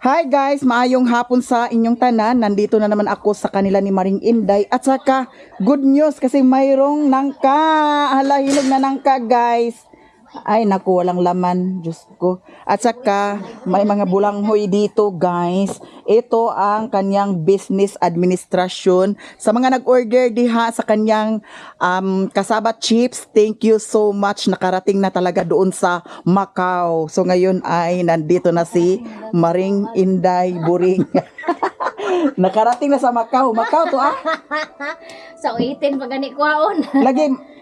Hi guys, maayong hapon sa inyong tanan. Nandito na naman ako sa kanila ni Maring Inday. At saka, good news kasi mayroong nangka. Hala, hinog na nangka guys. Ay naku, walang laman. Diyos ko. At saka, may mga bulanghoy dito guys. Ito ang kanyang business administration. Sa mga nag-order diha sa kanyang kasaba chips, thank you so much. Nakarating na talaga doon sa Macau. So ngayon ay nandito na si Maring Inday Buring. Nakarating na sa Macau. Macau to ah. Sa uitin pag gani kwaon.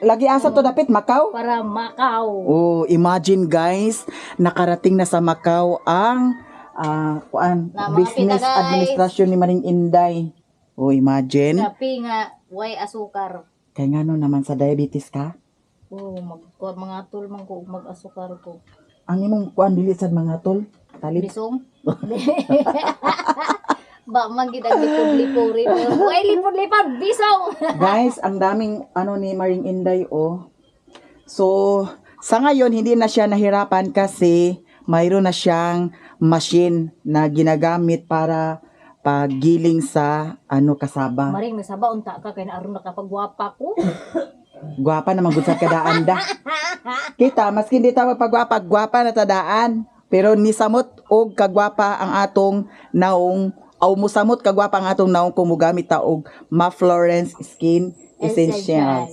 Lagi asa to dapit Macau. Para Macau. Oh, imagine guys, nakarating na sa Macau ang business guys. administration ni Maring Inday. Oh, imagine. Grabe nga way asukar. Kaya nga no naman sa diabetes ka. Oh, mga tol man ko mag-asukar ko. Ang imong kuan dili sad mga tol. Talib. Bisong. Ba magid ang lipod-liporin. Way lipod-lipod bisong. Guys, ang daming ni Maring Inday oh. So, sa ngayon hindi na siya nahirapan kasi mayroon na siyang machine na ginagamit para paggiling sa kasaba. Maring nasaba unta ka kay aron nakapagwapa ko. Gwapa naman gud sa kadaan da. Kita maski hindi ta magpagwapa, gwapa na tadaan. Pero ni samot og kagwapa ang atong naong musamot kagwapa ang atong naong kumugamit ta og Ma Florence Skin Essentials.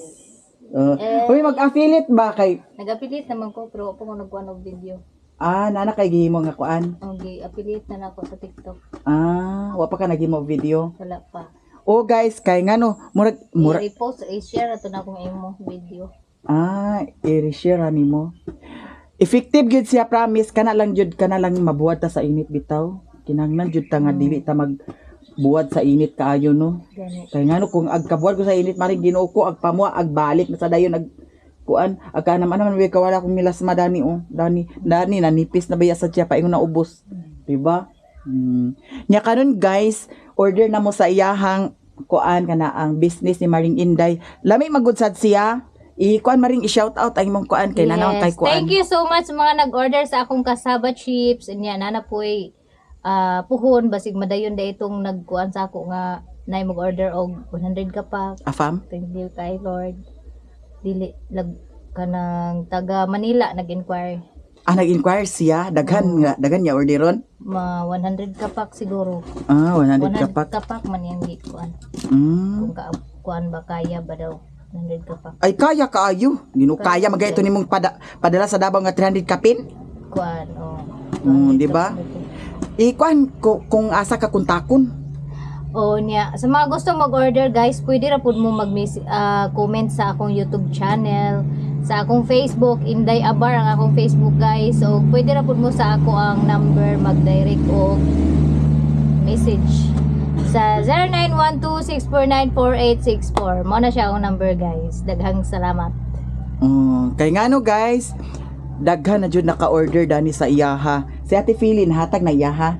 Uy, mag-affiliate ba kay? Nag-affiliate naman ko pero ako nagkuha ng video. Nana kay gihimo nga kuan. Okay, affiliate na ako sa TikTok. Wa pa ka nagimo video. Wala pa. Oh guys, kay ngano murag I-repost, i-share ato na akong imo video. I-share ani mo. Effective gyud siya, promise. Kana lang mabuhat ta sa init bitaw. Kinahanglan jud ta nga dili ta magbuhat sa init kaayo no. Kay ngano kung agkabuhat ko sa init maring Ginoo ko agpamuha agbalik na sa dayon kuan aga naman may kawala kong milasma dani dani nanipis na baya sa siya paingon na ubos. Diba? Nya karon guys, order na mo sa iyahang kuan kana ang business ni Maring Inday. Lami magudsad siya. Kuan maring i-shout out ang imong kuan kay nanaw kay kuan. Thank you so much mga nag-order sa akong kasaba chips. Inya nana poy puhon basig madayon da itong nagkuan sa ako nga nay mag-order og 100 ka pa. Afam? Thank you kay Lord. Dili kanang taga Manila nag-inquire. Nag-inquire siya daghan niya orderon. 100 kapak siguro. 100 kapak. Kapak man yang gikuan. Kung kuan ba kaya ba daw 100 kapak. Ay kaya kaayo. Gino kaya magayto nimong padala sa Davao nga 300 kapin. Kuan di ba? Kuan kung asa ka kuntakon. Niya. Sa mga gusto mag-order guys, pwede ra pud mo comment sa akong YouTube channel, sa akong Facebook, Inday Abar ang akong Facebook guys. So pwede ra pud mo sa ako ang number mag-direct o message sa 0912-649-4864. Mo na siya ang number guys. Daghang salamat. Kay ngano guys, daghan na jud naka-order dani sa iyaha. Si Ate Philly hatag na iyaha.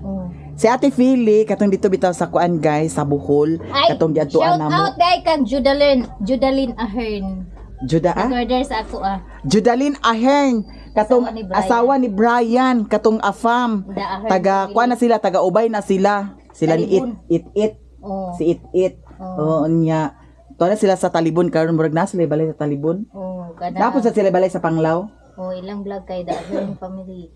Si Ate Philly katong dito bitaw sa kuan guys sa Bohol, katong diadtuan namo. Shout out day kang Judalyn Ahern. Nag-order sa ako Judalyn Ahern katong asawa ni Brian katong Afam. Taga kuan na sila, taga Ubay na sila. Sila ni It. Si It. Nya. Tuwa na sila sa Talibon karon murag na sila balay sa Talibon. Tapos sila balay sa Panglao. Ilang vlog kay The Ahern family.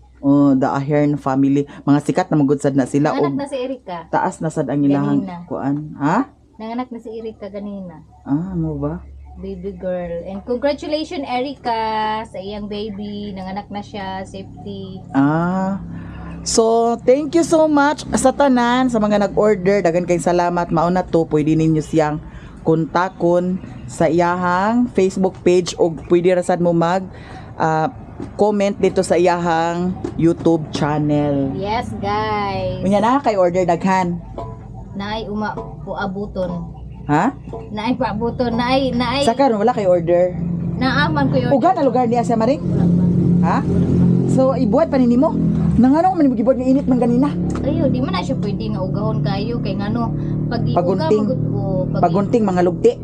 The Ahern family. Mga sikat na magudsad na sila. Nanganak na si Erika. Taas na sad ang ilahang kuan. Ha? Nanganak na si Erika ganina. Ano ba? Baby girl. And congratulations Erika sa iyang baby. Nanganak na siya. Safety. So, thank you so much sa tanan, sa mga nag-order. Dagan kayong salamat. Mauna to, pwede ninyo siyang kontakon sa iyahang Facebook page o pwede rasad mo comment dito sa iyahang YouTube channel. Yes, guys. Unya na kay order daghan. Naay puabuton. Ha? Naay puabuton, naay. Sa karon wala kay order. Naaman ko yung Uga na lugar niya sa Maring? Ha? So ibuhat pa nimo? Nangano man gibuhat nga init man ganina. Ayo, di man na siya pwede nga ugahon kayo kay ngano pagunting mga lugti.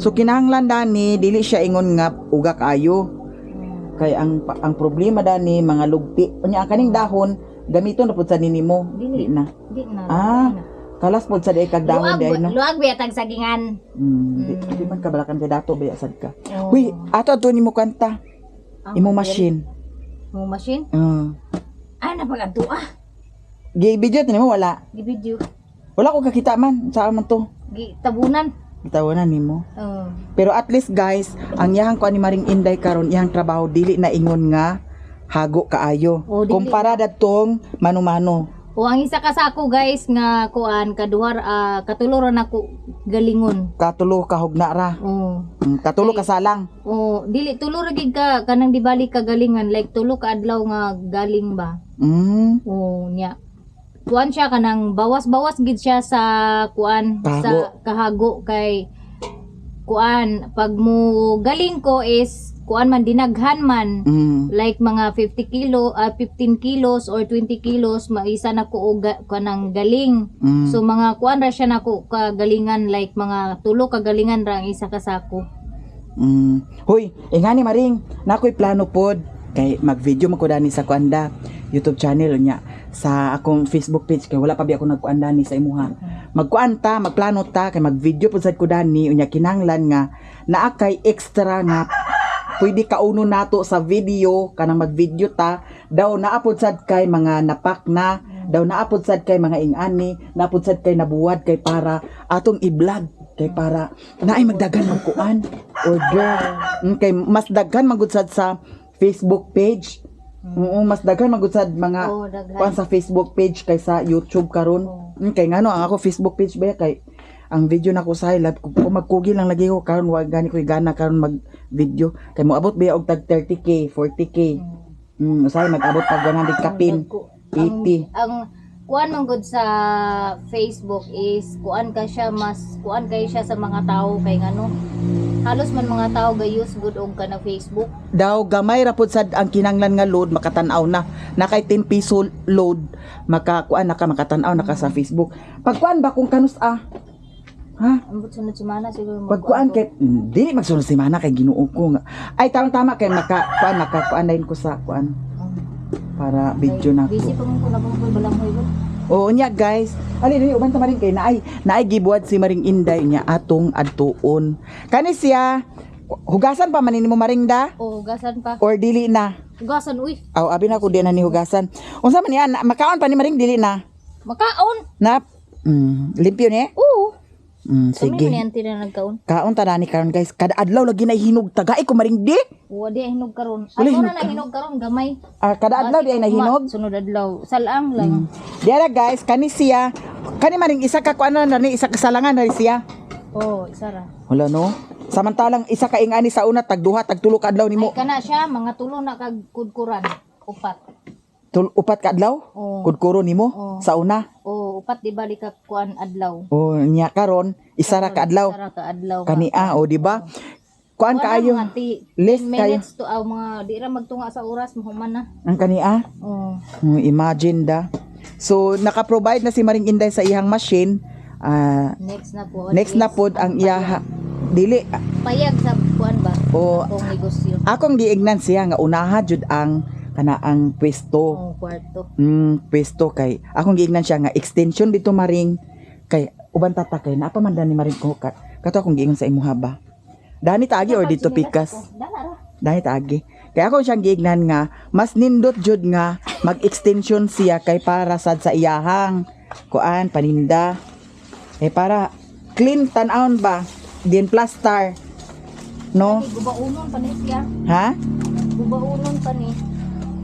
So kinahanglan dani dili siya ingon nga uga kayo. Kay ang problema dani mga lugti. Unya kaning dahon gamiton na pud sa nimo. Dili. Di na. Di na. Ah, kalas pud sa di kag dahon di ay no. Luag biya sagingan. Di man kabalakan kay dato ba sad ka. Oh. Huy, ato nimo kanta. Imo machine. Mo machine? Ah, napagadto Gi video nimo wala. Di video. Wala ko kakita man sa man to. Gi tabunan. Gitawanan nimo. Oh. Pero at least guys, ang iyang kuan ni Maring Inday karon iyang trabaho dili na ingon nga hago kaayo. Oh, dili. Kumpara dadtong mano-mano. O ang isa ka sa ako guys nga kuan kaduhar katuluran ako galingon. Katulo ka hugna ra. Oh. Katulo ka salang. Oh, dili tulo ra gid ka kanang di balik ka galingan like tulo ka adlaw nga galing ba. Oh, nya. Kuan siya kanang bawas-bawas gid siya sa kuan Kahago. sa kahago kay kuan pag mo galing ko is kuan man dinaghan man like mga 15 kilos or 20 kilos maisa na ko og kanang galing. So mga kuan ra siya nako kagalingan like mga tulo kagalingan ra ang isa ka sako. Hoy, ingani Maring, nakoy plano pod kay mag-video man ko dani sa kuanda YouTube channel nya sa akong Facebook page kay wala pa bi ako nagkuanda ni sa imuha. Magkuan ta, magplano ta kay mag-video pod sad ko dani unya kinahanglan nga naa kay extra nga pwede kauno nato sa video kanang mag-video ta daw naapod sad kay mga napak na daw naapod sad kay mga ingani naapod sad kay nabuwad kay para atong i-vlog kay para naay magdagan magkuan order kay mas daghan magud sad sa Facebook page. Mas daghan magud sad mga kuan sa Facebook page kaysa YouTube karon. Kay ngano ang ako Facebook page ba kay ang video na ko sa live kung magkugi lang lagi ko karon wa gani ko gana karon mag video kay moabot ba og tag 30k 40k. Usay mag-abot pag 100 kapin 80. Ang kuan man gud sa Facebook is kuan ka siya mas kuan kay siya sa mga tao kay ngano halos man mga tao gayus good og kana Facebook. Daw gamay ra pud sad ang kinanglan nga load makatan-aw na kay 10 piso load makakuan na ka makatan-aw na ka sa Facebook. Pagkuan ba kung kanus ha? Ambot sunod semana siguro mo. Pagkuan kay dili magsunod semana kay Ginoo ko nga. Ay tama kay makakuan din ko sa kuan para video na Busy ko. pa man ko na pang balangoy ko. Oo nya guys. Ali dili uban ta maring kay naay gibuhat si Maring Inday nya atong adtuon. Kani siya hugasan pa man nimo Maring da O hugasan pa. or dili na? Hugasan uy. Aw abi na ko di na ni hugasan. Unsa man niya makaon pa ni Maring dili na? Makaon. Na limpyo ni? Oo. Sige. Kami man yan tira nagkaon. Kaon ta ni karon guys. Kada adlaw lagi na hinog tagay ko Maring di. Wa di hinog karon. Wala Ano hinog na hinog karon gamay. Kada adlaw di ay nahinog. Sunod adlaw. Salang lang. Diara guys, kani siya, kani maring isa ka kuan na ni isa ka salangan na siya. Oh, isa ra. Wala no. Samantalang isa ka ingani sa una tagduha tagtulo ka adlaw nimo. Ay kana siya mga tulo na kag kudkuran. Upat. Upat ka adlaw? Oh. Kudkuro nimo sa una. Oh, upat di balik ka kuan adlaw. Oh, nya karon isa ra ka adlaw. Isa ra ka adlaw. Kani di ba? Kuan kaayo. Less 10 kayo. minutes to mga di ra magtunga sa oras mahuman na. Ang kani Oh. Imagine da. So naka-provide na si Maring Inday sa iyang machine. Next na po. Next na pod ang iyaha. Dili Payag sa kuan ba? Oh. Akong negosyo. akong giignan siya nga unaha jud ang kanaang pwesto. Oh, kwarto. Pwesto kay akong giignan siya nga extension dito Maring kay uban tata kay naapa man dani Maring ko kato akong giingon sa imuha ba. Dani taagi or dito pikas? Dala ra. Dani taagi. Kaya ako siyang giignan nga mas nindot jud nga mag-extension siya kay para sad sa iyahang kuan paninda. Para clean tan-aon ba? Din plaster. No? Gubaunon pa ni siya. Ha? Gubaunon pa ni.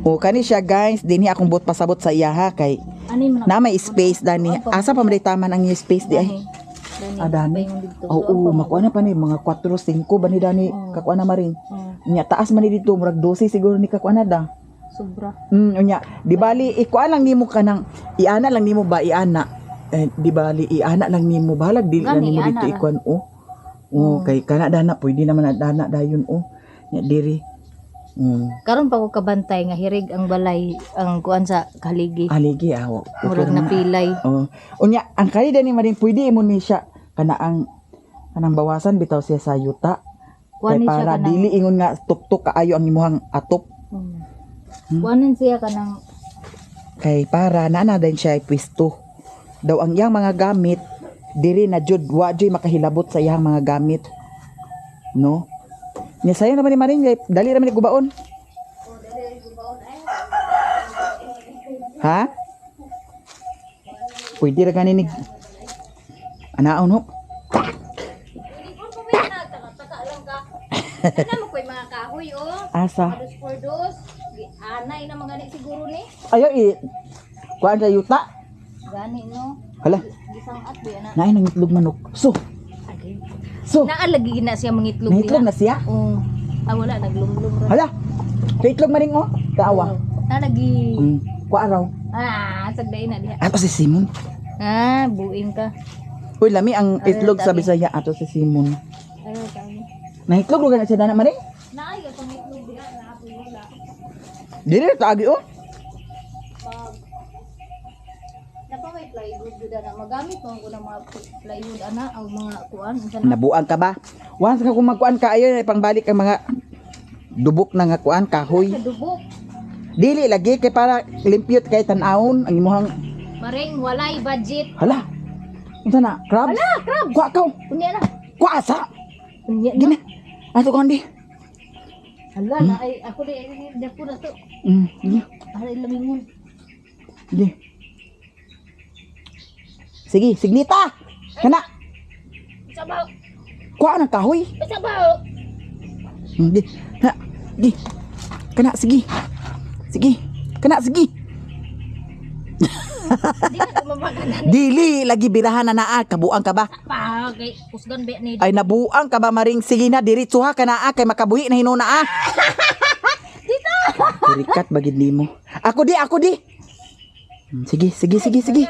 O kani siya guys, dinhi akong bot pasabot sa iyaha kay Ani man na may space dani. Asa pa man taman ang space di ay. Dani. Oo, makuha na pa ni mga 4 5 ba ni dani kakuha na Maring. Nya taas man ni dito murag 12 siguro ni kakuha na da. Sobra. Unya, di bali ikuha lang nimo kanang iana lang nimo ba iana. Di bali iana lang nimo balag di lang nimo dito ikuan kay kana dana pwede naman na dana dayon Nya diri. Karon pa ko kabantay nga hirig ang balay ang kuan sa kaligi. Aligi Murag na pilay. Unya, ang kaya ni Maring pwede mo ni siya kanang bawasan bitaw siya sa yuta. Kay para dili ingon nga tuktok kaayo ang imuhang atop. Kuanan siya kanang kay para naa din siya pwesto. Daw ang iyang mga gamit diri na jud wa jud makahilabot sa iyang mga gamit. No? Nya sayang naman ni Maring dali ra man ni gubaon. Ha? Pwede ra ganin ni anaon no? Ano mo ko'y mga kahoy, oh. Asa? Dos por dos. Anay na mga gani siguro ni. Ayo kuan sa yuta. Gani, no. Hala, Gisang at ba na. naay nang itlog manok. So, Agi. so, Naalagi na siya mangitlog naitlog na siya. Oo. Wala, naglumlum ron. Hala, kay itlog maring oh. Taawa. Nalagi. Kuha araw. Sagday na diha. Ato si Simon. Buing ka. Uy, lami ang itlog sa tabi. Bisaya. Ato si Simon. Ano tayo? Naitlog lugar na siya na maring. Naay, itong itlog diha, naapoy wala. Dili na taagi oh. Napa may plywood gud na magamit mo ko ng mga plywood ana o mga kuan unsa na. Nabuang ka ba? Once ka kung magkuan ka ayo pangbalik ang mga dubok na nga kuan kahoy. Kadubok. Dili lagi kay para limpyot kay tan-awon ang imuhang Maring walay budget. hala. Unsa na? Crab? Hala, crab. Kuha ka. Kunya na. Kuha asa. Kunya na. Gina. Ato ko hindi. Hala na ay ako di ako na to. Gina. Ay lamingon. Gina. Sige, signita. Kana. Sabaw. Kuha ng kahoy. Sabaw. Di. Ha. Di. Kana sige. Sige. Kana sige. Di na kumamagana. Dili lagi birahan na naa kabuang ka ba? Pa kay kusgan be ni. Ay nabuang ka ba maring sige na diretso ha kana kay makabuhi na hinuna ah. Dito. Kurikat bagid nimo. Ako di. Sige, sige, sige, sige.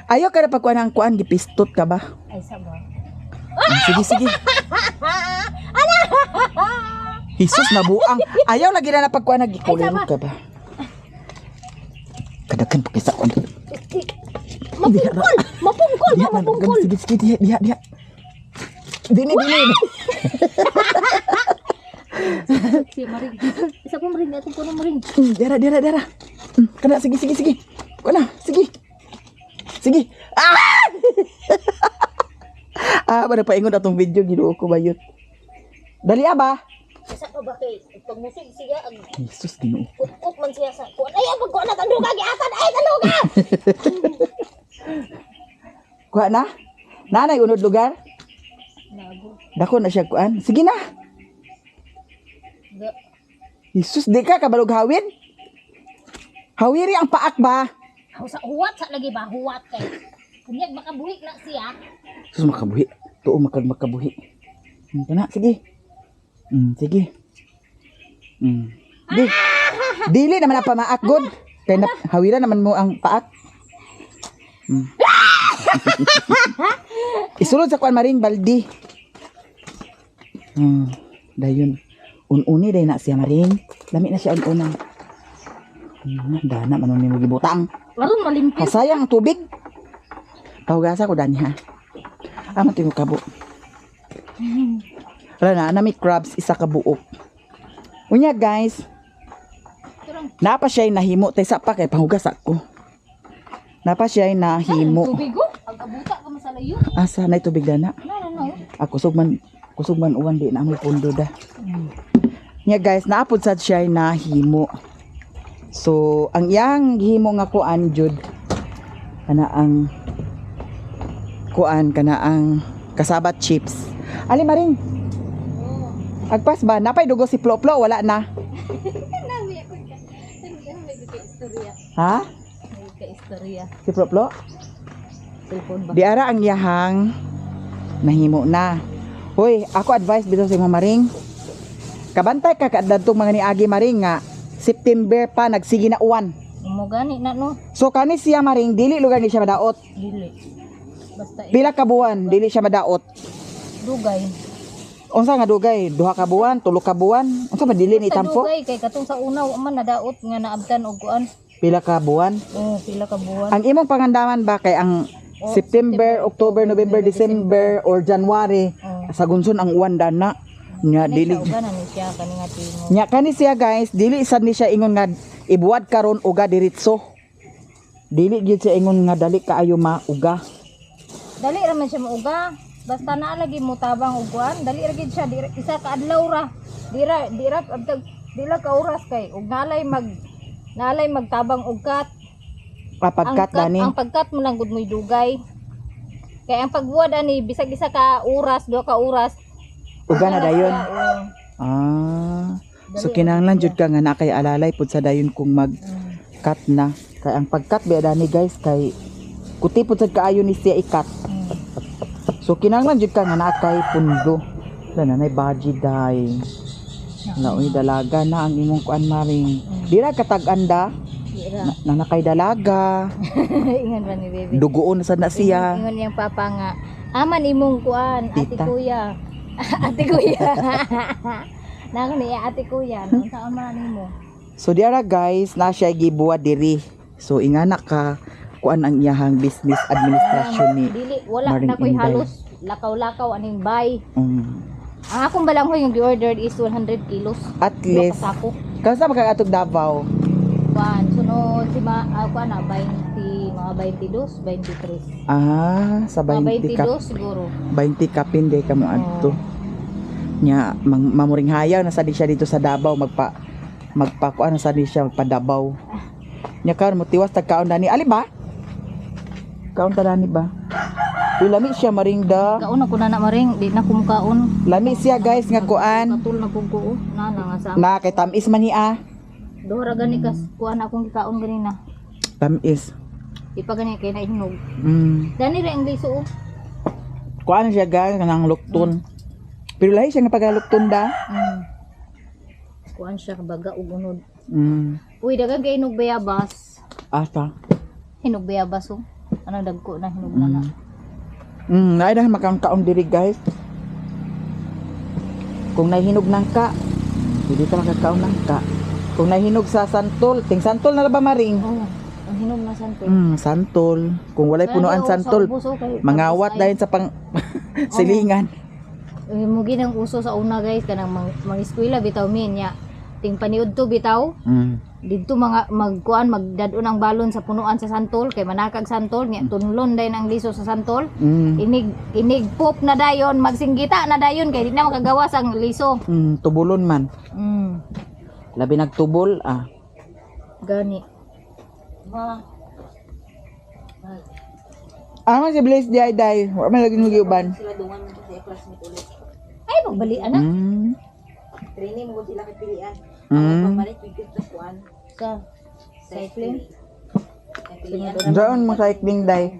Ayo ka na pagkuan ang kuan gipistot ka ba? Ay sabaw. Sige, sige. Jesus nabuang. Ayaw lagi na pagkuan nagikulero ka ba? Kadakan pakisa ko. Mapungkol. Mapungkol. Diha na Mapungkol. sige, sige, diha. Dini. Si Maring. Isa pa Maring atong kuno Maring. Dara. Kana sige. Kuana, sige. Sige. Bara paingon atong video Ginoo ko bayot. Dali ba? Isa pa ba kay pag musig siya ang Jesus Ginoo. kut man siya sa kuan. Ay pag kuan ang duga giatan ay tanuga. Kuha na? Nanay unod lugar? Nago. Dako na siya kuan. Sige na. Ga. Jesus, di ka kabalog hawin? Hawiri ang paak ba? Sa huwat sa lagi ba huwat kay. Kunyag makabuhi na siya. Jesus makabuhi. Tuo makabuhi. Kana, sige. Sige. Di. Dili naman ang pamaak god. Kaya na, hawira naman mo ang paak. Isulod sa kuan maring baldi. Dayon. Ununi day na siya maring. Lami na siya ununang. Dana manon nimo gibutang. Laron malimpis. Kasayang ang tubig. Pahugasa ko dani ha. Amo timo kabo. Wala na may crabs isa ka buok. Unya guys. Napa siya nahimo tay sa pa kay pahugas ako. Napa siya nahimo. Tubig ko. Ang abuta ka masalayo. Asa na tubig dana? No. Ako kusugman uwan di na may pundo da. Nya guys, naapod sad siya nahimo. So, ang iyang himo nga kuan jud kana ang kuan kana ang kasabat chips. Ali maring. Agpas ba napay dugo si Ploplo wala na. Nami ako ka. May istorya. Ha? May istorya. Si Ploplo? Cellphone ba? Di ara ang iyahang nahimo na. Hoy, ako advice bitaw sa mga maring. Kabantay ka kadtong mga niagi maring nga September pa nagsige na uwan. Mo gani na no. So kani siya maring dili lugar ni siya madaot. Dili. Basta Pila ka buwan dili siya madaot. dugay. Unsa nga dugay? 2 ka buwan, 3 ka buwan. Unsa ba dili ni Sa tampo? dugay kay katong sa una wa man nadaot nga naabtan og kuan. Pila ka buwan? Pila ka buwan. Ang imong pangandaman ba kay ang September, October, November, December or January sa gunson ang uwan dana. Nya dili. Uganan ni siya kani nga tingo. Nya kani siya guys, dili sad ni siya ingon nga ibuwad karon uga diritso. Dili gyud siya ingon nga dali kaayo mauga. Dali ra man siya mauga. Basta naa lagi mo tabang uguan, dali ra gid siya isa ka adlaw ra. Dira ka oras kay ug nalay magtabang ugkat. Pagkat dani. Ang pagkat mo lang gud mo'y dugay. Kay ang pagbuwad ani bisag isa ka oras, 2 ka oras. Uga na dayon. Oo. So kinahanglan jud ka nga na kay alalay pud sa dayon kung mag-cut na. Kay ang pag-cut biya dani guys kay kuti pud sad kaayo ni siya i-cut. So kinahanglan jud ka nga na kay pundo. Wala na baji day. Laoy dalaga na ang imong kuan maring. Dira katag-anda. Dira. Na kay dalaga. Ingon ba ni baby? Dugoon sad na siya. Ingon yang papa nga, aman imong kuan, ate Tita. kuya. Ate kuya. Nang ni ate kuya, nang saan man nimo? So diara guys, na siya gibuwad diri. So ingana ka kuan ang iyahang business administration ni. Dili wala Maring na koy Inday. halos lakaw-lakaw aning bay. Mm. Ang akong balanghoy yung gi-ordered is 100 kilos. At Dua least ka sako. kasa magkaatog Davao. Kuan, sunod si kuan na 20, mga 22, 23. Sa Mga 20 ka 22 siguro. 20 kapin day kamo adto. Nya mamuring hayaw na sa di siya dito sa Davao magpakuan na sa di siya magpadabaw. Nya karon mo tiwas tagkaon dani ali ba? Kaon ta dani ba? Uy, lami siya maringda. Kaon ako na maring, di na kumkaon. Lami siya guys nga kuan. Katul na kuko. Na nga sa. Na kay tamis man niya. Dohra gani kas kuan akong gikaon ganina. Tamis. Ipa gani kay nahinog. Dani ra ang liso. Kuan siya guys kanang lukton. Pero lahi siya nga pagalukton da. Kuan siya baga ug unod. Mm. Uy, dagang kay hinog bayabas. Asa. Hinog bayabas oh. Ano dagko na hinog na na. Naay dahil makangkaon diri guys. Kung nahinog nang ka, hindi ka makakaon nang ka. Kung nahinog sa santol, ting santol na ba maring? Oh, ang hinog na santol. Santol. Kung walay punuan santol, mangawat dahil sa pang silingan. Mugi ng uso sa una guys kanang mga eskwela bitaw min nya. Ting paniud to bitaw. Dito mga magkuan magdadon ang balon sa punuan sa santol kay manakag santol nya tunlon day ang liso sa santol. Inig pop na dayon magsinggita na dayon kay di na makagawas ang liso. Tubulon man. Labi nagtubol Gani. Ano si Blaze di ay wa man lagi nugiuban. Ay magbali ana. Training mo sila kapilian. Pabalik bigit sa kuan. Sa cycling. Doon cycling day.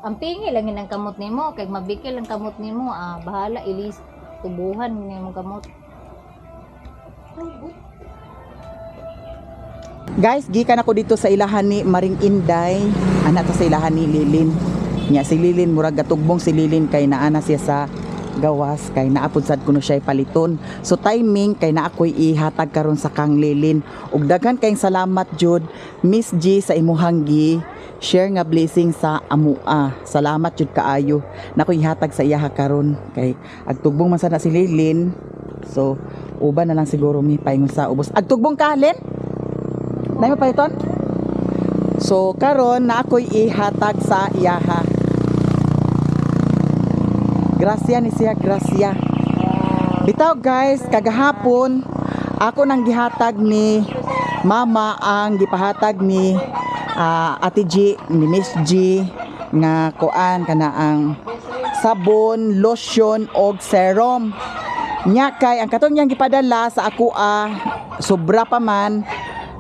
Ang pingi lang ang kamot nimo kay mabikil ang kamot nimo bahala ilis tubuhan nimo kamot. Guys, gikan ako dito sa ilahan ni Maring Inday, anak ta sa ilahan ni Lilin. Nya si Lilin murag gatugbong si Lilin kay naana siya sa gawas kay naapod sad kuno siya paliton. So timing kay na ako'y ihatag karon sa kang Lilin. Ug daghan kayong salamat jud Miss G sa imuhang gi share nga blessing sa amua. Salamat jud kaayo. Nako'y ihatag sa iya karon kay agtugbong man sana si Lilin. So uban na lang siguro mi paingon sa ubos. Agtugbong kalin? Nay mo paliton? So karon na ako'y ihatag sa iyaha. Gracia ni siya, gracia. Bitaw guys, kagahapon ako nang gihatag ni mama ang gipahatag ni Ate G, ni Miss G nga kuan kana ang sabon, lotion og serum. Nya kay ang katong yang gipadala sa ako sobra pa man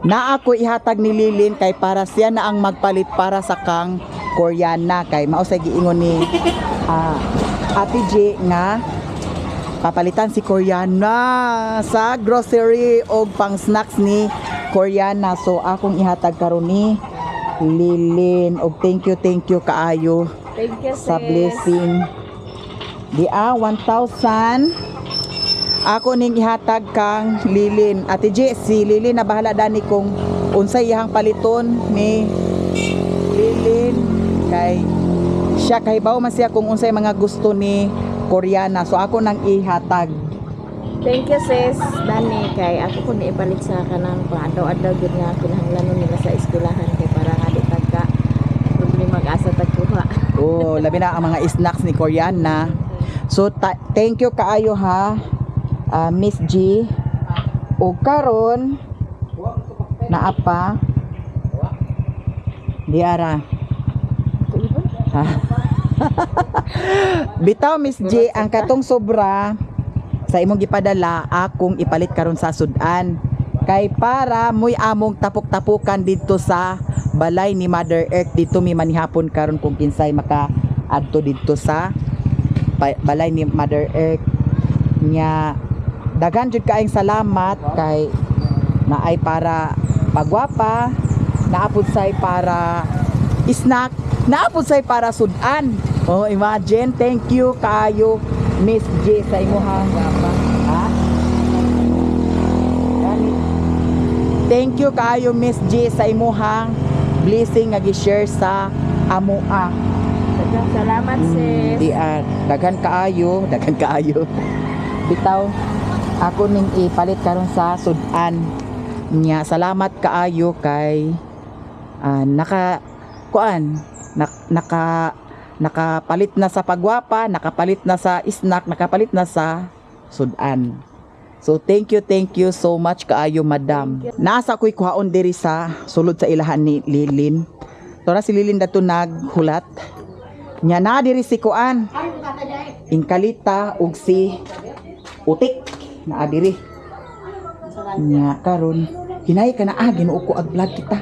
na ako ihatag ni Lilin kay para siya na ang magpalit para sa kang Koreana kay mao sa giingon ni Ate J nga papalitan si Koreana sa grocery o pang snacks ni Koreana. So akong ihatag karon ni Lilin og thank you kaayo. Thank you sa blessing. Di 1,000 ako ning ihatag kang Lilin. Ate J, si Lilin na bahala dani kung unsay iyang paliton ni Lilin kay siya kahibaw man siya kung unsay mga gusto ni Koreana. So ako nang ihatag. Thank you sis Dani kay ako kun ibalik sa kanang paadaw-adaw gyud nga kinahanglanon nila sa eskwelahan kay para nga di tagka problema mag-asa tagkuha. Oh, labi na ang mga snacks ni Koreana. So thank you kaayo ha. Miss G. O karon naa pa Diara. Ha? Bitaw Miss G ang katong sobra sa imong gipadala akong ipalit karon sa sudan kay para mo'y among tapok-tapukan dito sa balay ni Mother Earth dito mi manihapon karon kung kinsay maka adto dito sa balay ni Mother Earth nya daghan jud kaayong salamat kay naay para pagwapa naapod say para snack naapod say para sudan. Oh, imagine, thank you kaayo Miss J sa imuhang wapa. Ha? Thank you kaayo Miss J sa imuhang blessing nga gi-share sa amoa. Daghang salamat sis. Daghan kaayo. Bitaw ako ning ipalit karon sa sudan nya salamat kaayo kay nakapalit na sa pagwapa, nakapalit na sa snack, nakapalit na sa sudan. So thank you so much kaayo madam. Nasa ko'y kuhaon diri sa sulod sa ilahan ni Lilin. Tora si Lilin dato naghulat. Nya na diri si kuan. Ingkalita ug si Utik na diri. Nya karon hinay ka na Ginoo ko ag vlog kita.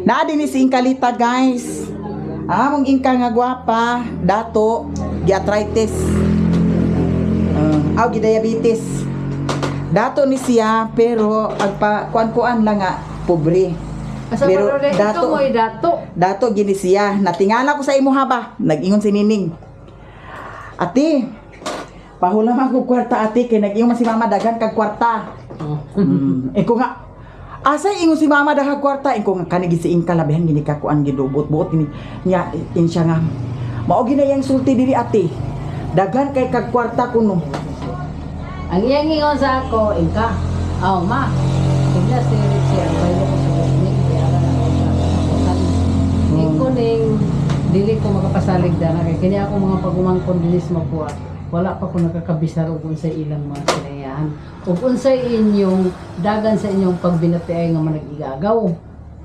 Na dinhi si Ingkalita guys. Among ingka nga gwapa, dato, gi-arthritis. Aw gi-diabetes. Dato ni siya pero agpa kuan-kuan lang nga pobre. Pero dato gini siya. Natingala ko sa imo haba. Nag-ingon si Nining. Ate, pahulam ako kwarta ate kay nag-ingon si mama daghan kag kwarta. Eko nga asa ingon si mama dahag kwarta iko nga kanigi si ingka labihan gini ka kuan gidubot-buot gini nya insya nga mao ginayang sulti diri ate daghan kay kag kwarta kuno. Ang iyang ingon sa ako, Inka, ma, kanya si Richie, ang bayo ko sa Disney, kaya alam ako sa Iko ning, dili ko makapasalig na, kaya kanya ako mga pagumangkon dinis makuha, wala pa ko nakakabisar ug unsay ilang mga sinayahan. Ug unsay inyong dagan sa inyong pagbinatiay nga manag-igagaw.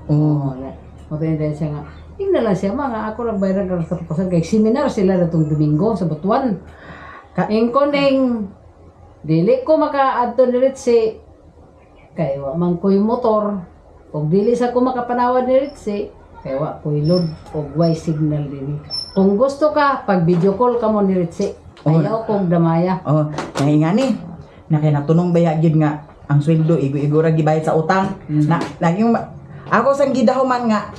Mo din siya nga. Tingnan lang siya mga ako lang bayran karon sa kapusan kay seminar sila datong Domingo sa Butuan. Kaing ko ning dili ko makaadto diretsi kay wa man ko'y motor ug dili sa ko makapanawad diretsi kay wa ko'y load ug way signal dinhi. Kung gusto ka pag video call ka mo diretsi. Ayaw kong damaya. Kaya nga ni, na kaya natunong baya gid nga ang sweldo igo-igo ra gibayad sa utang. Lagi ako sang gidahuman nga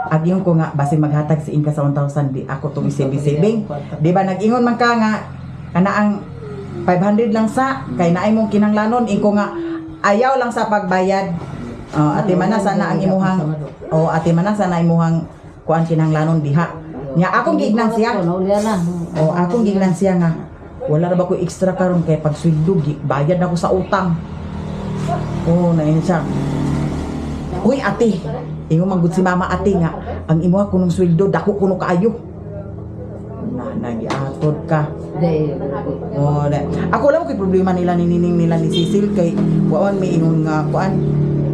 agyong ko nga basi maghatag si Inka sa 1,000 di ako tong isibing. Di ba nag-ingon man ka nga kana ang 500 lang sa kay naay mong kinanglanon inko nga ayaw lang sa pagbayad. Ate mana sana ang imuhang ate mana sana imuhang kuan kinanglanon diha. Nya akong gignan siya. Akong gignan siya nga wala ra ba ko extra karon kay pag sweldo bayad ako sa utang. Nain siya. Uy ate, ingon man gud si mama ate nga ang imuha kunong sweldo dako kuno kaayo. Nagiatod ka. Ako lang kay problema nila ni Nining nila ni Cecil kay kuan may ingon nga kuan.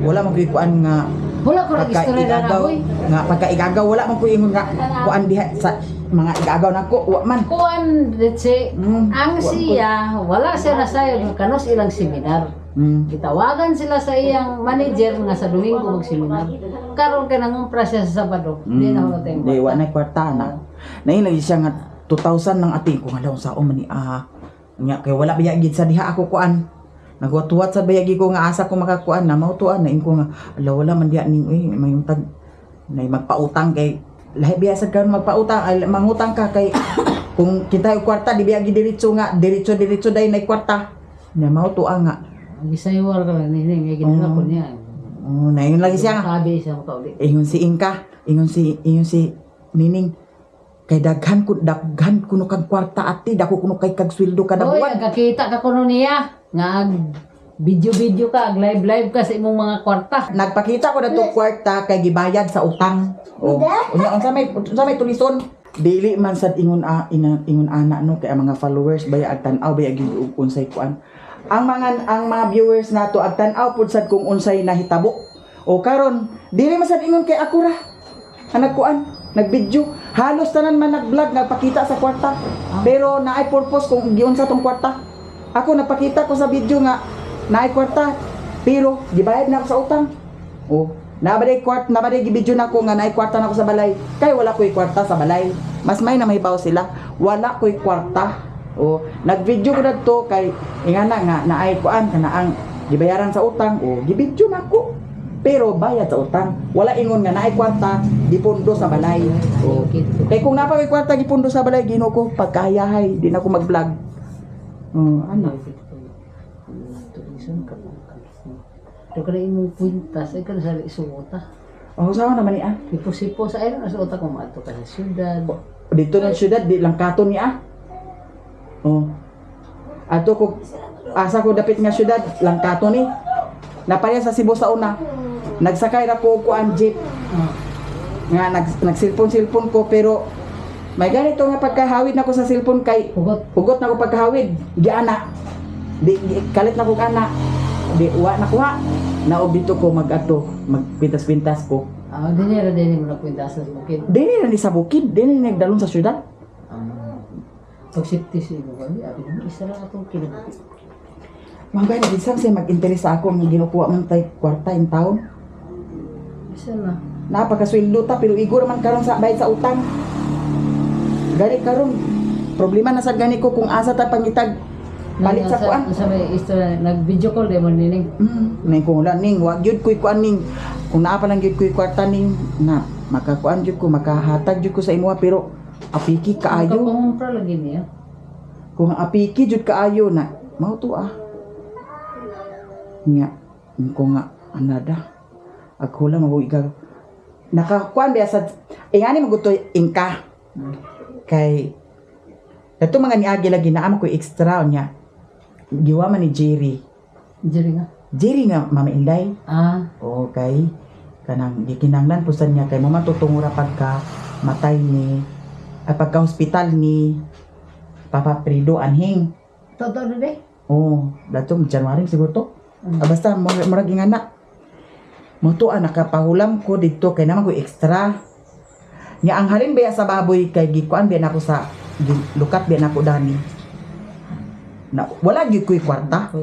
Wala man koy kuan nga wala ko register na boy. Nga pagka-igagaw wala man koy ingon nga kuan diha sa mga igagaw nako wa man. Kuan let's ang siya wala siya na sayo kanos ilang seminar. Gitawagan sila sa iyang manager nga sa Domingo mag-seminar. Karon kay nangumpra siya sa Sabado. Di na wala tayong di wa na kwarta na. Nailagi siya nga 2,000 ng ate ko nga daw sa man ni nya kay wala biya gid sa diha ako kuan. Nagwat-wat sa bayagi ko nga asa ko makakuan na mautuan na ko nga ala wala man diha ning may tag nay magpautang kay lahi biya sad karon magpautang ay mangutang ka kay kung kita yung kwarta di biya gid diretso dai nay kwarta. Na mautuan nga gisaywar ka lang Nining nga ginala ko niya. Nayon lagi siya nga. Sabi siya mo kauli. Ingon si Inka, ingon si Nining. Kay daghan kuno kag kwarta ati, dako kuno kay kag sweldo kada Oy, buwan. agakita ka kuno niya. Nga video ka, live ka sa imong mga kwarta. Nagpakita ko na to kwarta kay gibayad sa utang. Oh, unya unsa may tulison? Dili man sad ingon ana no kay ang mga followers baya ag tan-aw baya gyud og unsay kuan. Ang mga viewers nato ag tan-aw pud sad kung unsay nahitabo. O karon, dili man sad ingon kay ako ra. Ang nagkuan, nagvideo, halos tanan man nag-vlog nagpakita sa kwarta. Pero naay purpose kung giun sa tong kwarta. Ako napakita ko sa video nga naay kwarta, pero gibayad na ako sa utang. Oh, nabaday gibidyo na ko nga naay kwarta na ako sa balay. Kay wala ko'y kwarta sa balay. Mas may na mahibaw sila, wala ko'y kwarta. Oh, nagvideo ko dadto kay ingana nga naay kuan kana ang gibayaran sa utang. Oh, gibidyo na ko. Pero bayad sa utang. Wala ingon nga naay kwarta gipundo sa balay. Oh. Kay kung napa ko'y kwarta gipundo sa balay, Ginoo ko pagkayahay, di na ko mag-vlog. Oh, ano? Ito ka na imong kwintas, ay ka na sa isuota. Oh, saan naman niya? Sipo-sipo sa ayun, asuota kung maato ka sa syudad. Dito na syudad, di lang katon niya. Oh. Ato ko asa ko dapit nga syudad, lang katon ni. Napaya sa Cebu sa una. Nagsakay ra ko ang jeep. Nga nagsilpon ko pero may ganito nga pagkahawid nako sa cellphone kay hugot na ko pagkahawid. Giana. Kalit na ko ana. Di wa nakuha. Naob dito ko magpintas-pintas ko. Dili mo na kwintas sa bukid. Dili na ni sa bukid, dili ni nagdalon sa syudad. Pag safety sa imo kami, abi mo isa lang atong kinabuhi. Mga gani, isang siya mag-interes sa ako ng ginukuha man tay kwarta in taon. Isa na. Napakasweldo ta pero igor man karon sa bayad sa utang. Gani karon problema na sa gani ko kung asa ta pangitag palit sa kuan. Sa may istorya, nag-video call din mo nining. Ning kung wala ning wa gyud koy kuan ning kung naa pa lang gyud koy kwarta ning na makakuan gyud ko makahatag gyud ko sa imuha pero apiki kaayo. Kapangumpra lagi niya. Kung apiki jud kaayo na mao to nya ko nga anada agkula mabuigaw nakakuan biya sa ingani magutoy ingka kay dato mga niagi lagi na ko extra nya giwa man ni Jerry nga Mama Inday okay kanang gikinanglan pusan niya kay mo matutungura pagka matay ni ay pagka hospital ni Papa Prido Anhing Totoo na de. Dato January siguro to. Basta murag nga na. Moto nakapahulam ko dito kay naman ko extra. Nya ang halin baya sa baboy kay gikuan biya nako sa lukat biya nako dani. Na wala gyud ko'y kwarta.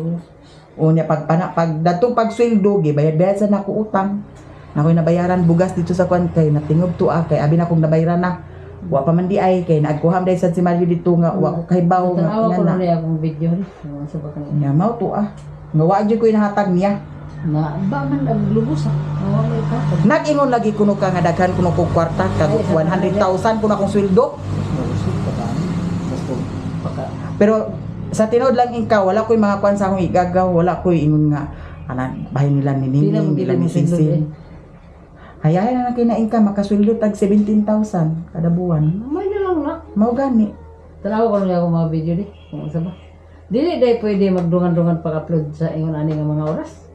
Nya pag datong pagsweldo gibayad-bayad sa nako utang. Nakoy nabayaran bugas dito sa kwan kay natingob to kay abi na kong nabayaran na. Wa pa man di ay kay nagkuham dai sa si Mario dito nga wa ko kay bawo nga Tanawa ko na. na akong video ni. Sa ba kanina. Nya mao to nga wa gyud ko'y nahatag niya. Na ba man ang lubos may ka. Nag-ingon lagi kuno ka nga daghan kuno ko kwarta kag 100,000 kuno akong sweldo. Pero sa tinuod lang ingka wala ko'y mga kwan sa akong igagaw, wala ko'y ingon nga bahay nila ni Nining, nila ni Sisi. Hayahay na lang kay na ingka makasweldo tag 17,000 kada buwan. May na lang na. Mao gani. Tanawa ko na akong mga video ni. Kung sa ba. Dili day pwede magdungan-dungan pag-upload sa ingon ani nga mga oras.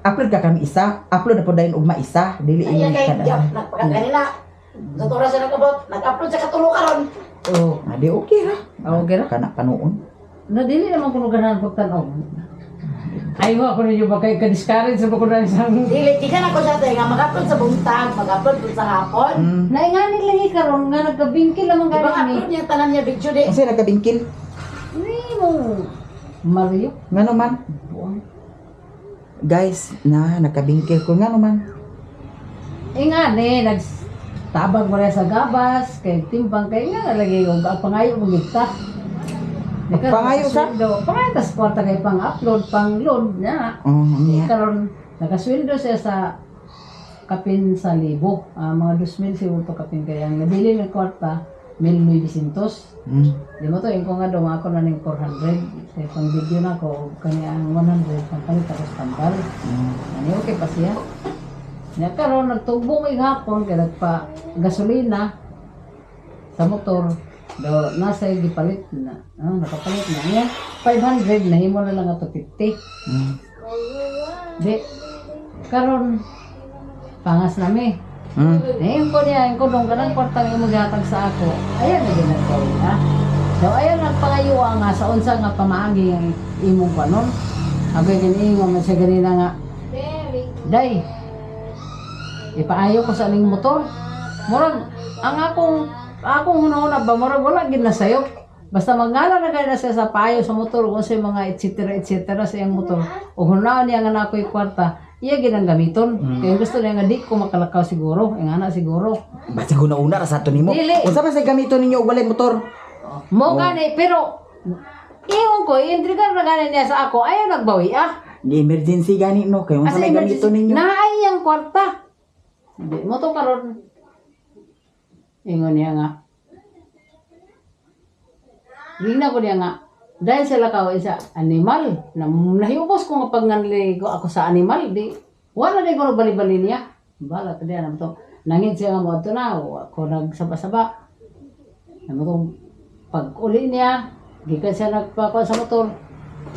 Upload ka kami isa, upload na po dahil ugma isa, dili ingon kada. Kanina, sa oras na nagabot, nag-upload sa katulog karon. Di okay ra. Okay ra. Kana panoon. Na dili naman kuno ganahan pagtanaw. Ay mo ako ninyo ba kay ka-discourage sa pagkunan isang Dili, di ka na ko sa tayo nga mag-upload sa buntag, mag-upload po sa hapon. nainganin lagi karon nga nagkabingkil naman Di ba gani upload niya tanan niya video di? Kasi nagkabingkil. ni mo Mario. Nga naman. Guys, nagkabingkil ko nga naman. Ingani nagtabag mo rin sa gabas kay timbang kay nga lagi og pangayo mo gita. Pangayo ka? Pangayo tas kwarta kay pang-upload, pang-load na. Niya. Karon nakasweldo siya sa kapin sa libo. Mga 2,000 siguro to kapin kaya ang nabili ng kwarta 1,900. Di mo to yung ko nga daw ako na ning 400 kay pang video na ko kani ang 100 pang palit ako standard. Ani okay pa siya. Nya karon nagtubong ig hapon kay nagpa gasolina sa motor. Do nasa gipalit na. Nakapalit na. Ayan, 500 na himo na lang ato 50. Di karon pangas nami. Ngayon ko dong kanang kwartang imo gihatag sa ako. Ayan na ginagawa ha. So ayan nagpangayuwa nga sa unsa nga pamaagi ang imong kanon. Agay ganingon man siya ganina nga. Day. Ipaayo ko sa aning motor. Murag ang akong hunahuna ba murag wala gid na sayo. Basta mangala na na siya sa payo sa motor kung sa mga etc. sa iyang motor. O hunahon niya nga nakoy kwarta, iya ginang gamiton. Kaya gusto niya nga di ko makalakaw siguro, ang ana siguro. Basta una ra sa to nimo. Dili. Unsa ba sa gamito ninyo og walay motor? Mo gani pero iyon ko, intrigan na gani niya sa ako, ayaw nagbawi Ni emergency gani no kay unsa may gamito ninyo? Naay ang kwarta. Di mo to karon. Ingon niya nga. Gina ko niya nga. Dahil sila kawin sa animal. Nahiubos ko nga pag nanligo ako sa animal. Di, wala din ko nagbali-bali niya. Bala, tadi alam to. Nangit siya nga mo ito na. Ako nagsaba-saba. Alam to, pag uli niya, gikan siya nagpapal sa motor.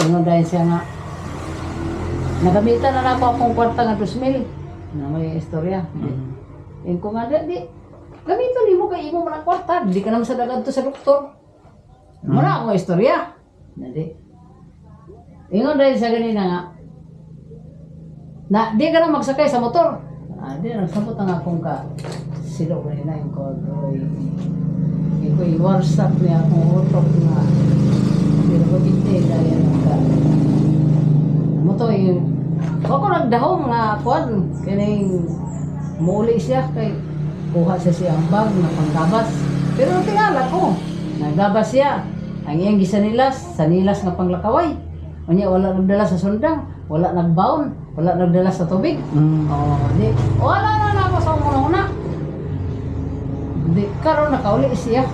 Ingon dahil siya nga. Nagamitan na ako akong kwarta nga 2,000. Na may istorya. Yung ko nga, di, gamitan mo kay imo man ang kwarta. Di ka naman sa dagad to sa doktor. Muna akong istorya. Nadi. Ingon dahil sa ganina nga. Na, di ka na magsakay sa motor. Di, nagsabot ang akong ka. Silo ganina yung ko. Yung ko i-WhatsApp niya akong utok nga. Pero ko bitay dahil ang ka. Moto yung ako nagdahom nga kuan kining muli siya kay kuha siya siyang bag na panggabas. Pero tingala ko, naggabas siya. Ang iyang gisanilas, sanilas nga panglakaway. Unya wala nagdala sa sundang, wala nagbaon, wala nagdala sa tubig. Di wala na ako sa una. Di karon nakauli siya.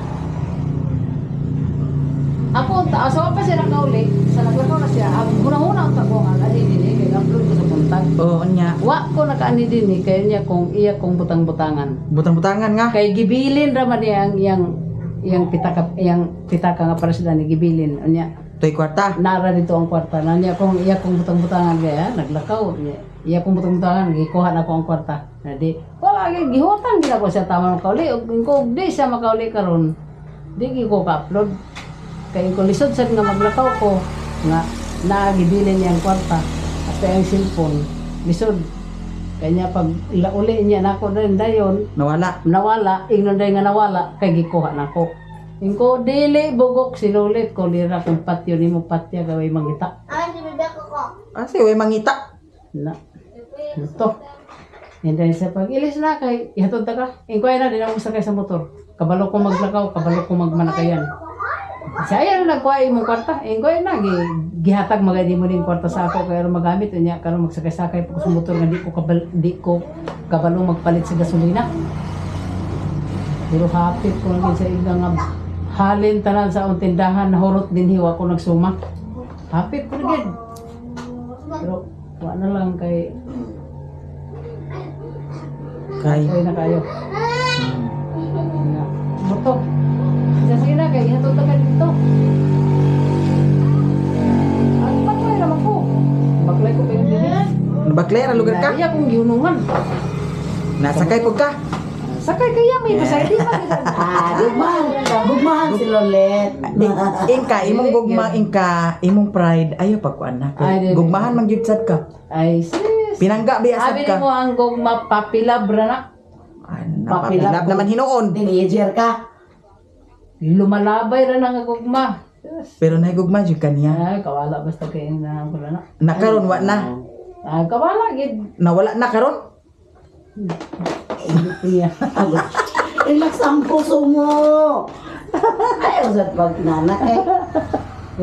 Ako asawa pa siya nakauli, sa naglakaw na siya. Ang hunahuna ang tagongan, ali din kay upload ko sa buntag. Oo nya. Wa ko nakaani din kay niya kung iya kong butang-butangan. Butang-butangan nga. Kay gibilin ra man niya ang pitaka nga para sila ni gibilin. Unya Toy kwarta. nara dito ang kwarta na niya kung iya kong butang-butangan kaya naglakaw niya. Iya kong butang-butangan gikuha na ko ang kwarta. Na di wala gyud gihutang gid ako sa tama makauli ug kung di siya makauli karon di gyud ko ka-upload. Kaya ko lisod sad nga maglakaw ko nga nagibilin niya ang kwarta at ang cellphone lisod kanya pag ilauli niya nako din dayon nawala ingnon day nga nawala kay gikuha nako ingko dili bugok sinulit ko lira kung patyo nimo patya gaway mangita Kasi way mangita. na to hindi sa pag ilis na kay ihatod ta ka ingko na din ako sakay sa motor kabalo ko maglakaw kabalo ko magmanakayan. Saya na nagkuha imong kwarta. Ingkoy na gihatag magadi mo ning kwarta sa ako kaya magamit niya karon magsakay-sakay po sa motor nga di ko kabalo magpalit sa gasolina. Pero hapit ko lang sa ilang nga halin tanan sa akong tindahan nahurot din hiwa ko nagsuma. Hapit ko gid. Pero wa na lang kay na kayo. Moto. Sige na, kaya ihatod ka dito. Ang baklay naman ko. Baklay ko kayo din. Nabaklay ra lugar ka? Iya kong giunungan. Nasakay pud ka. Sakay kaya may pasay di ba? Gugmahan si Lolet. Ingka imong gugma imong pride ayo pagkuan na. Ay, di. Gugmahan man gyud sad ka. Ay sis. Pinangga biya sad Abi ka. mo ang gugma papilabra na. Napapilab naman hinuon. Teenager ka. Lumalabay ra na nga gugma. Pero nahigugma jud kaniya. Ay kawala basta kay na ko na. Nakaron wa na. Ay kawala gid. Nawala na karon. Iya. Relax ang puso mo. Ayaw sa pagnanak eh.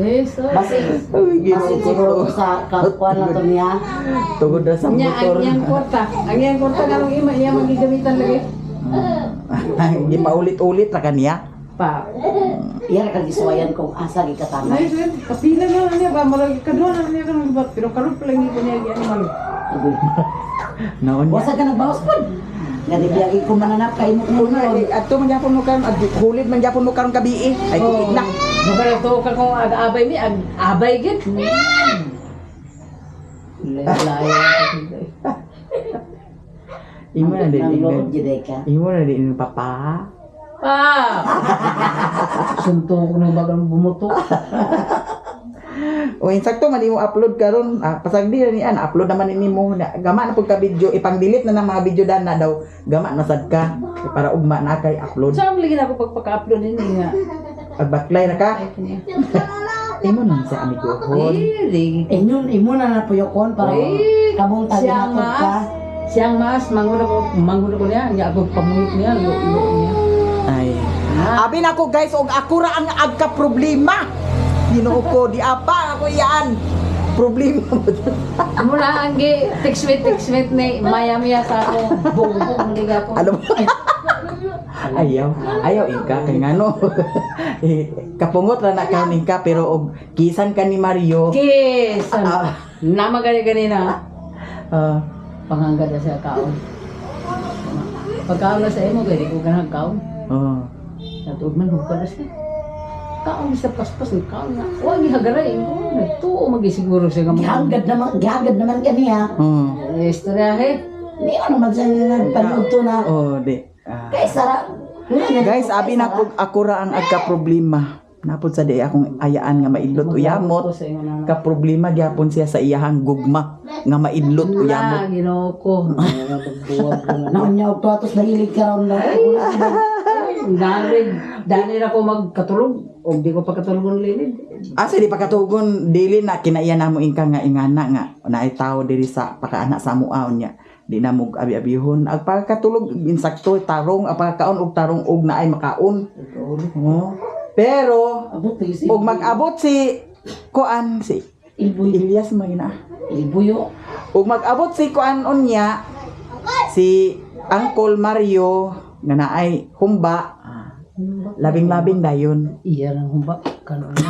Yes. Basin siguro sa kakuan na to niya. Tugod na sa Nya motor. ang iyang kwarta. Ang iyang kwarta nga ima iya magigamitan lagi. Hindi paulit-ulit ra kaniya. Pa. Iya ka giswayan kung asa gikatama. Ay, sir, kapila na niya ba? Marag kadwa na niya kan pero karon pa lang ko niya gi animal. Naon niya. Wasa ka nagbawas po. Nga di biyagi ko mananap kay mo kuno. Ato man gyapon mo karon, hulid man gyapon mo karon gabi ay kuig na. Nagarato ka kung ag-abay mi, ag-abay gid. Laya. Imo na din Nang imo. loob jud ka. Imo na din papa. Pa! Sunto ko ng bagang bumuto. O insakto man imo upload karon, pasagdi ni an upload naman nimo gama na pud ka video, ipang-delete na ng mga video dana daw, gama na sad ka para ugma na kay upload. Saan lagi na ako pagpaka-upload ini nga? Pag backline na ka, imo nang sa amigohon. Really? Imo na na puyokon para kabong tagi Siyang na ka. mas, siyang mas, mangulo ko niya, niya ako pamuyot niya, lulo niya. Ay. Abi na ko guys, og ako ra ang agka problema. Ginoo ko di apa ako yan. Problema mo. Mula ang gi, text-with ni maya-maya sa ako, bong-bong, liga ko. Ano mo? Ayaw ika kay ngano. Kapungot ra na ka ka pero og kisan ka ni Mario. Kiss! Nama ganina. Ah, Panghangga na siya kaon. Pagkaon na sa imo, pwede ko ganang kaon. oh. Natuod man, hukad na siya. Kaon sa paspas ng kaon na. Huwag ihagarain ko. Nagtuo magisiguro siya nga Gihagad naman kaniya. Oh. Istorya he. Di ano naman siya nagpanood to na. Oh, di. Kay Sara. Guys, abi na po ako ra ang agka problema. Napod sa di akong ayaan nga maidlot uyamot. Sa imo na. Ka problema gyapon siya sa iyahang gugma nga maidlot uyamot. Ginoo ko. Magbuwag ko na. Naon niya og tuatos nahilig ka ron na. Dali ako magkatulog. O di ko pagkatulog ng lilid. Asa di pagkatugon dili na kinaiya namo ingka nga ingana nga naay tawo diri sa pakaana sa amuaw niya. Di na mo abi-abihon ag pagkatulog insakto tarong ang pagkaon og tarong og naay makaon. Oh. Pero Abot si og mag-abot si kuan si Ilbuy. Ilyas magina. Ilbuyo. Ug mag-abot si kuan unya si Uncle Mario nga naay humba. Labing-labing dayon. Iya lang humba. Kanon na.